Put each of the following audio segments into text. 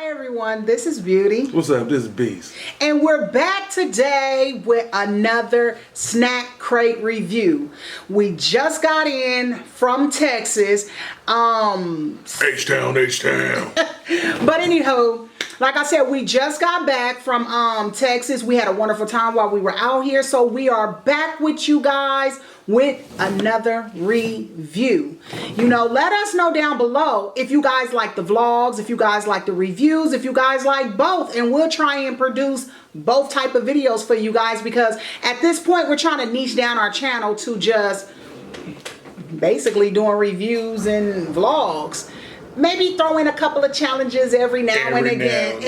Hi everyone, this is Beauty. What's up? This is Beast. And we're back today with another snack crate review. We just got in from Texas. H-Town, H-Town. But anyhow, like I said, we just got back from Texas. We had a wonderful time while we were out here. So we are back with you guys with another review. You know, let us know down below if you guys like the vlogs, if you guys like the reviews, if you guys like both, and we'll try and produce both type of videos for you guys, because at this point we're trying to niche down our channel to just basically doing reviews and vlogs. Maybe throw in a couple of challenges every now and again.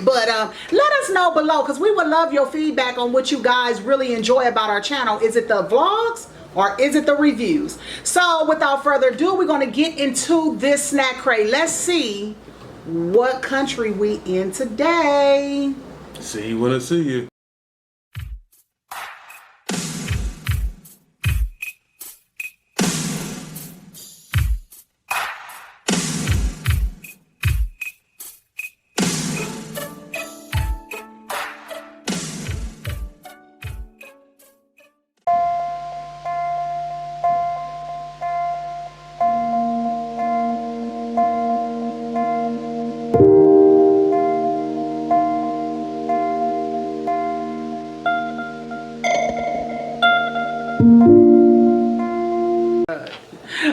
But let us know below, because we would love your feedback on what you guys really enjoy about our channel. Is it the vlogs or is it the reviews? So without further ado, we're going to get into this snack crate. Let's see what country we in today. See you when I see you.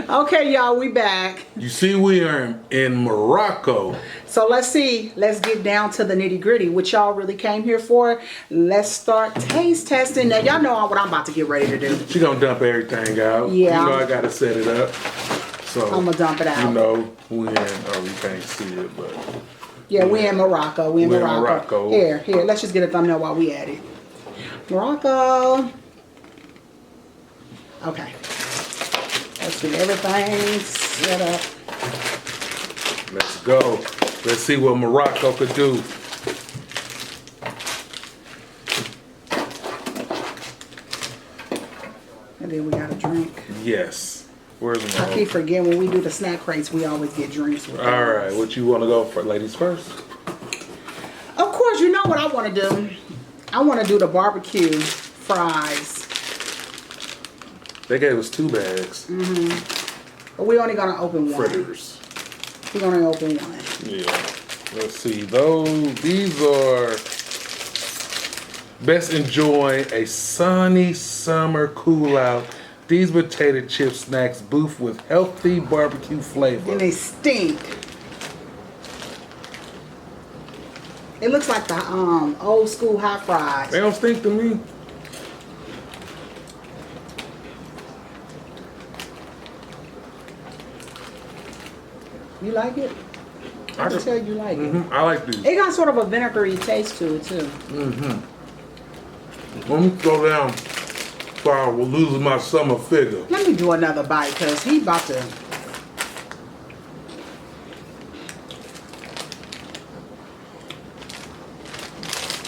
Okay, y'all, we back. You see, we are in Morocco. So let's get down to the nitty gritty, what y'all really came here for. Let's start taste testing. Now, y'all know what I'm about to get ready to do. She gonna dump everything out. Yeah. You know I gotta set it up. So I'm gonna dump it out. You know, we can't see it, but yeah, we in Morocco. We in We're Morocco. in Morocco. Here, let's just get a thumbnail while we at it. Morocco. Okay. Let's get everything set up. let's go. Let's see what Morocco could do. And then we got a drink. Yes. Where's I my? keep forgetting when we do the snack crates, we always get drinks with All right, those. what you want to go for, ladies first? Of course, you know what I want to do. I want to do the barbecue fries. They gave us 2 bags. But we only gonna open one. Fritters. We're gonna open one. Yeah. Let's see. These are best enjoy a sunny summer cool out. These potato chip snacks boost with healthy barbecue flavor. And they stink. It looks like the old school hot fries. They don't stink to me. You like it? I can tell you like it. I like these. It got sort of a vinegary taste to it too. Let me go down so I will lose my summer figure. Let me do another bite, because he about to.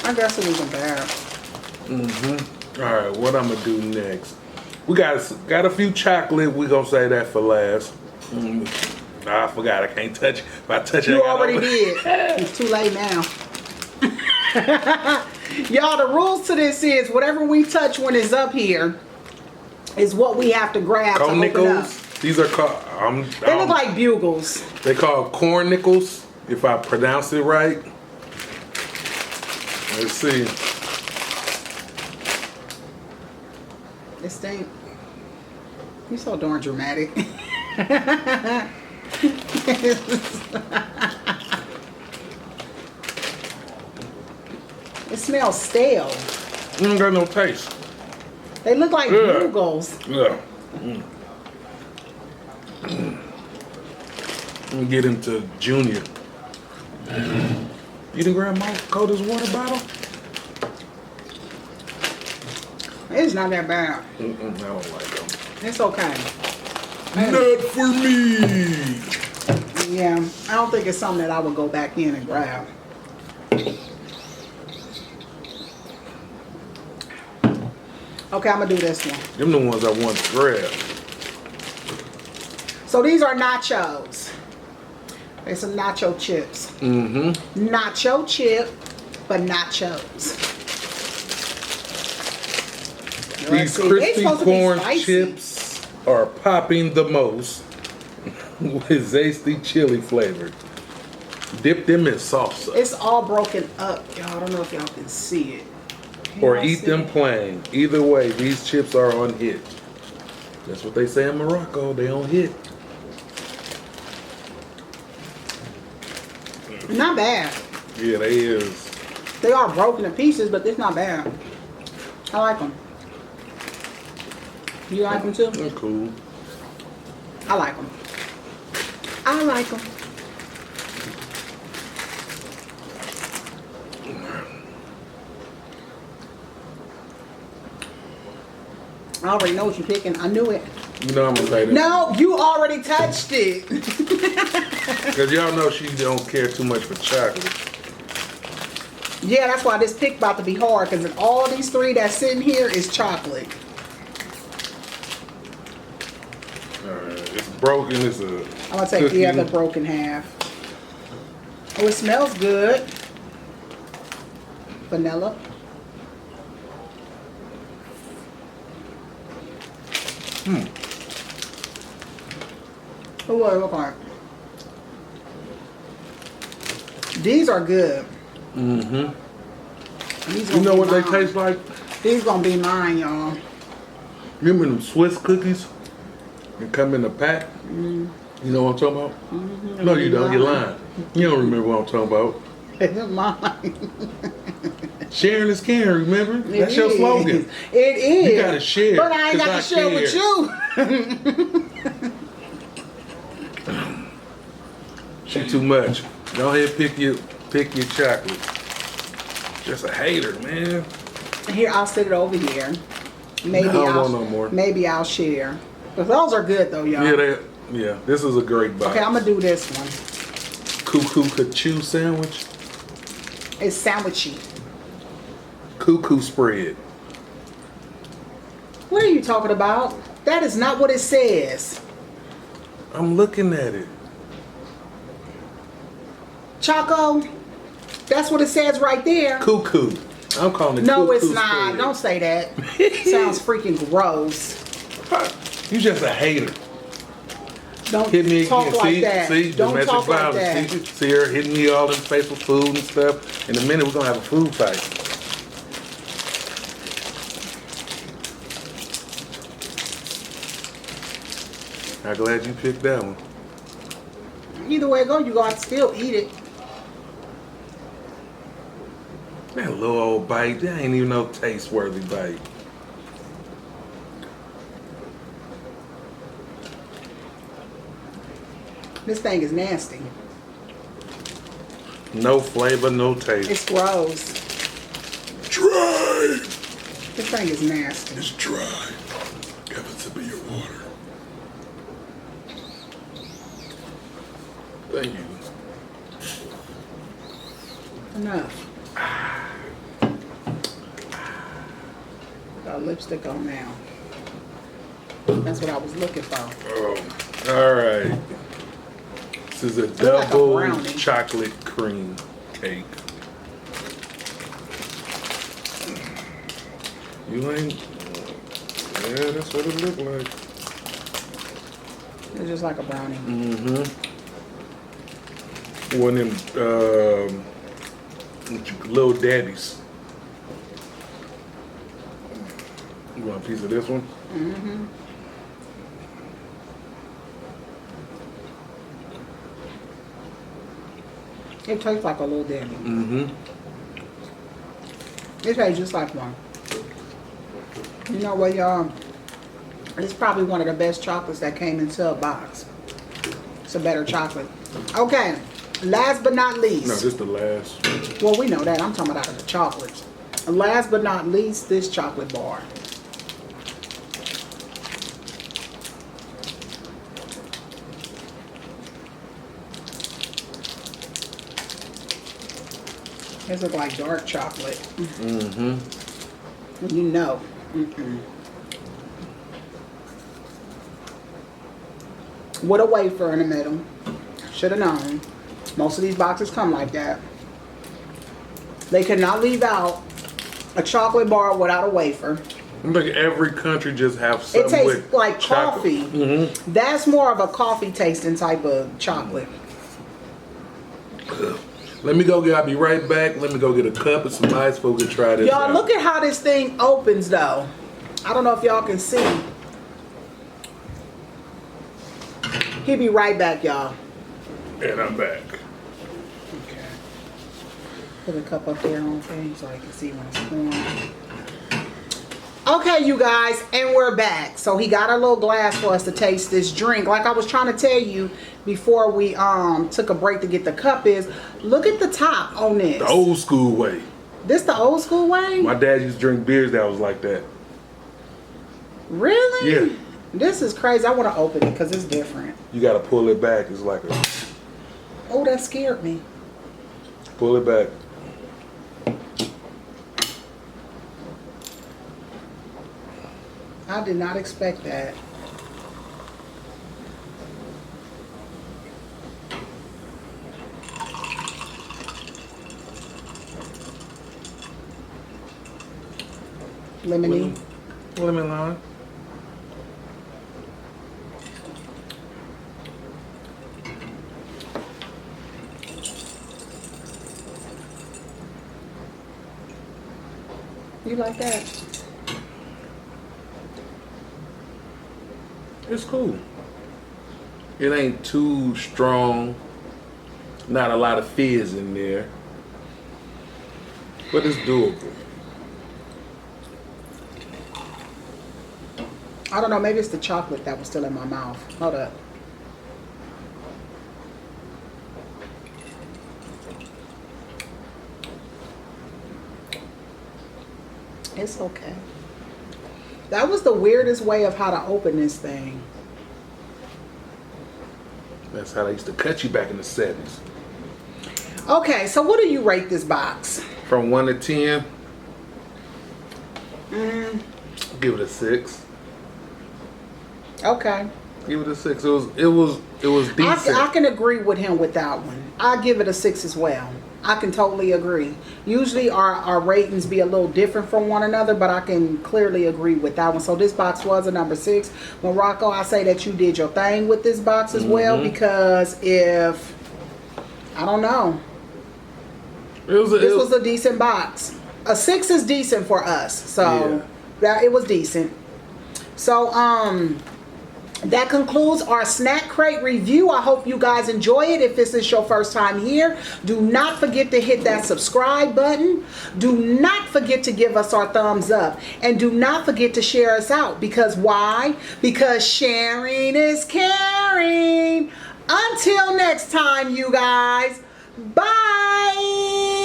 I guess it wasn't bad. All right, what I'm gonna do next? We got a few chocolate. We gonna say that for last. I forgot. I can't touch it. If I touch it, You I gotta already did. It's too late now. Y'all, the rules to this is whatever we touch when it's up here is what we have to grab to open up. nickels. These are called. They look like bugles. They call corn nickels, if I pronounce it right. Let's see. It stink. You're so darn dramatic. It smells stale. It don't got no taste. They look like bugles. Yeah. Let me get into Junior. You didn't grab my Coda's water bottle? It's not that bad. I don't like them. It's okay. Not for me. Yeah, I don't think it's something that I would go back in and grab. Okay, I'm gonna do this one. Them the ones I want to grab. So these are nachos. It's some nacho chips. Mm-hmm. Nacho chip, but nachos. These crispy corn chips are popping the most with zesty chili flavor. Dip them in salsa. It's all broken up, y'all. I don't know if y'all can see it. Or eat them plain. Either way, these chips are on hit. That's what they say in Morocco. They on hit. Not bad. Yeah, they is. They are broken to pieces, but it's not bad. I like them. You like them too? They're cool. I like them. I like them. I already know what you're picking. I knew it. You know I'm gonna say that. No, you already touched it. Because y'all know she don't care too much for chocolate. Yeah, that's why this pick about to be hard. Because all these three that's sitting here is chocolate. Alright, it's broken. It's a I'm going to take the other broken half. Oh, it smells good. Vanilla. Oh, look like. These are good. Mm-hmm. These You gonna know be what they mine. taste like? These gonna be mine, y'all. Remember them Swiss cookies? They come in a pack. You know what I'm talking about? No, you don't. You're lying. You don't remember what I'm talking about. They're mine. Sharing is caring, remember? That's your slogan. It is. You gotta share. But I ain't got to 'cause share with you. She too much. Go ahead, pick your chocolate. Just a hater, man. Here, I'll sit it over here. Maybe I don't I'll want no more. Maybe I'll share. But those are good though, y'all. Yeah, this is a great box. Okay, I'm gonna do this one. Cuckoo Cachoo sandwich. It's sandwichy. Cuckoo spread. What are you talking about? That is not what it says. I'm looking at it. Choco, that's what it says right there. Cuckoo. I'm calling it No, cuckoo it's not. spread. Don't say that. Sounds freaking gross. You just a hater. Don't Hit me talk again. like that. See, Don't domestic talk like violence. that. See her hitting me all in the face with food and stuff. In a minute, we're gonna have a food fight. I'm glad you picked that one. Either way it go, you gonna still eat it. That little old bite, that ain't even no taste-worthy bite. This thing is nasty. No flavor, no taste. It's gross. Dry. This thing is nasty. It's dry. Have a sip of your water. Thank you. Enough. Got lipstick on now. That's what I was looking for. Oh, all right. This is a like a double brownie. chocolate cream cake. You ain't. Yeah, that's what it looked like. It's just like a brownie. Mm-hmm. One of them little daddies. You want a piece of this one? Mm-hmm. It tastes like a little daddy. Mm-hmm. It tastes just like one. You know what, y'all? It's probably one of the best chocolates that came into a box. It's a better chocolate. Okay, last but not least. No, this is the last. Well, we know that. I'm talking about the chocolates. And last but not least, this chocolate bar. These look like dark chocolate. Mm-hmm. You know. Mm-mm. With a wafer in the middle. Should have known. Most of these boxes come like that. They cannot leave out a chocolate bar without a wafer. I think every country just have It something tastes with like chocolate. coffee. Mm-hmm. That's more of a coffee tasting type of chocolate. Let me go get. I'll be right back. Let me go get a cup and some ice before we can try this. Y'all, out. look at how this thing opens though. I don't know if y'all can see. He'll be right back, y'all. And I'm back. Okay. Put a cup up there on thing so I can see when it's pouring. Okay, you guys, and we're back. So he got a little glass for us to taste this drink. Like I was trying to tell you before we took a break to get the cup is, look at the top on this. The old school way. This the old school way? My dad used to drink beers that was like that. Really? Yeah. This is crazy. I want to open it because it's different. You gotta pull it back. It's like a Oh, that scared me. pull it back. I did not expect that. Lemony. Lemon lime. You like that? It's cool. It ain't too strong. Not a lot of fizz in there. But it's doable. I don't know. Maybe it's the chocolate that was still in my mouth. Hold up. It's okay. That was the weirdest way of how to open this thing. That's how they used to cut you back in the 70s. Okay, so what do you rate this box? From 1 to 10, give it a 6. Okay. Give it a 6. It was decent. I can agree with him with that one. I give it a 6 as well. I can totally agree. Usually our ratings be a little different from one another, but I can clearly agree with that one. So this box was a number 6. Morocco, I say that you did your thing with this box as well, because if, I don't know. This was a decent box. A 6 is decent for us. So that it was decent. So that concludes our snack crate review. I hope you guys enjoy it. If this is your first time here, do not forget to hit that subscribe button. Do not forget to give us our thumbs up. And do not forget to share us out. Because why? Because sharing is caring. Until next time, you guys. Bye.